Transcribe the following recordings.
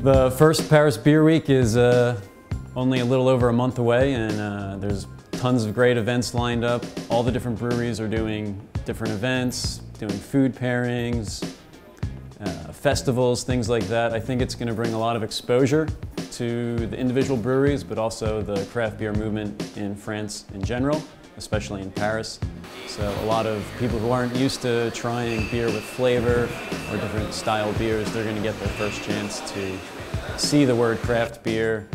The first Paris Beer Week is only a little over a month away, and there's tons of great events lined up. All the different breweries are doing different events, doing food pairings, festivals, things like that. I think it's going to bring a lot of exposure to the individual breweries, but also the craft beer movement in France in general, especially in Paris. So a lot of people who aren't used to trying beer with flavor or different style beers, they're going to get their first chance to see the word craft beer,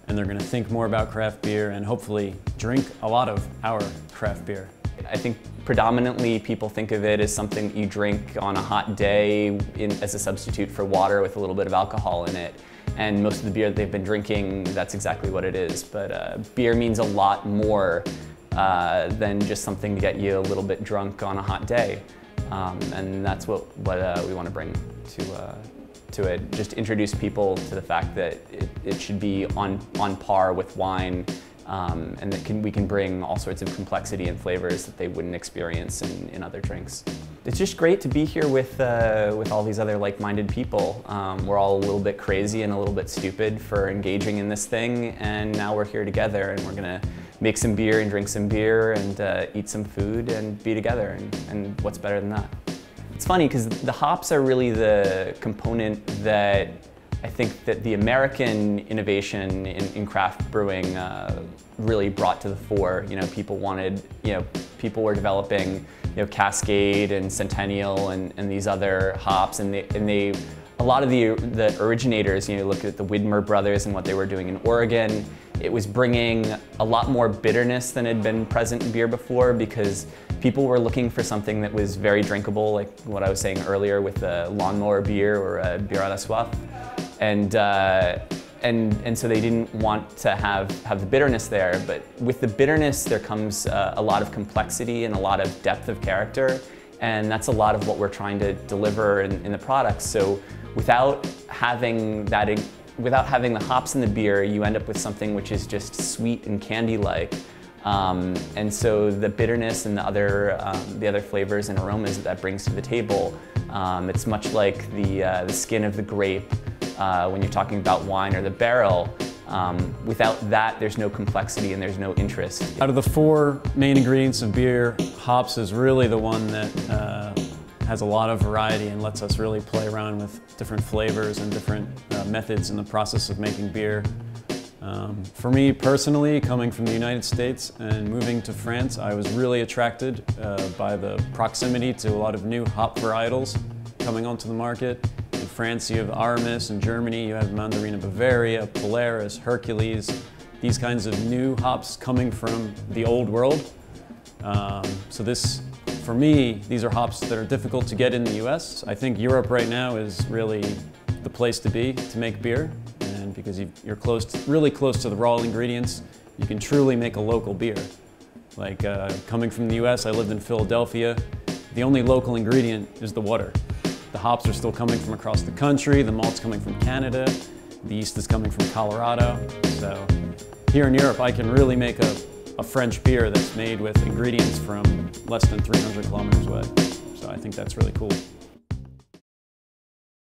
and they're going to think more about craft beer and hopefully drink a lot of our craft beer. I think predominantly people think of it as something you drink on a hot day as a substitute for water with a little bit of alcohol in it. And most of the beer that they've been drinking, that's exactly what it is. But beer means a lot more than just something to get you a little bit drunk on a hot day. And that's what we want to bring to it. Just introduce people to the fact that it should be on par with wine, and that we can bring all sorts of complexity and flavors that they wouldn't experience in other drinks. It's just great to be here with all these other like-minded people. We're all a little bit crazy and a little bit stupid for engaging in this thing, and now we're here together, and we're gonna make some beer and drink some beer and eat some food and be together, and what's better than that? It's funny because the hops are really the component that I think that the American innovation in craft brewing really brought to the fore. You know, people were developing, Cascade and Centennial and these other hops, and a lot of the originators, look at the Widmer brothers and what they were doing in Oregon. It was bringing a lot more bitterness than had been present in beer before, because people were looking for something that was very drinkable, like what I was saying earlier with a lawnmower beer or a bière à la soif. And so they didn't want to have the bitterness there, but with the bitterness there comes a lot of complexity and a lot of depth of character, and that's a lot of what we're trying to deliver in the products. So without having the hops in the beer, you end up with something which is just sweet and candy-like. And so the bitterness and the other flavors and aromas that brings to the table, it's much like the skin of the grape when you're talking about wine or the barrel. Without that, there's no complexity and there's no interest. Out of the four main ingredients of beer, hops is really the one that has a lot of variety and lets us really play around with different flavors and different methods in the process of making beer. For me personally, coming from the United States and moving to France, I was really attracted by the proximity to a lot of new hop varietals coming onto the market. In France you have Aramis, in Germany you have Mandarina Bavaria, Polaris, Hercules, these kinds of new hops coming from the old world. For me, these are hops that are difficult to get in the US. I think Europe right now is really the place to be to make beer, and because you're really close to the raw ingredients, you can truly make a local beer. Like coming from the US, I lived in Philadelphia. The only local ingredient is the water. The hops are still coming from across the country, the malt's coming from Canada, the yeast is coming from Colorado. So here in Europe, I can really make a French beer that's made with ingredients from less than 300 kilometers away. So I think that's really cool.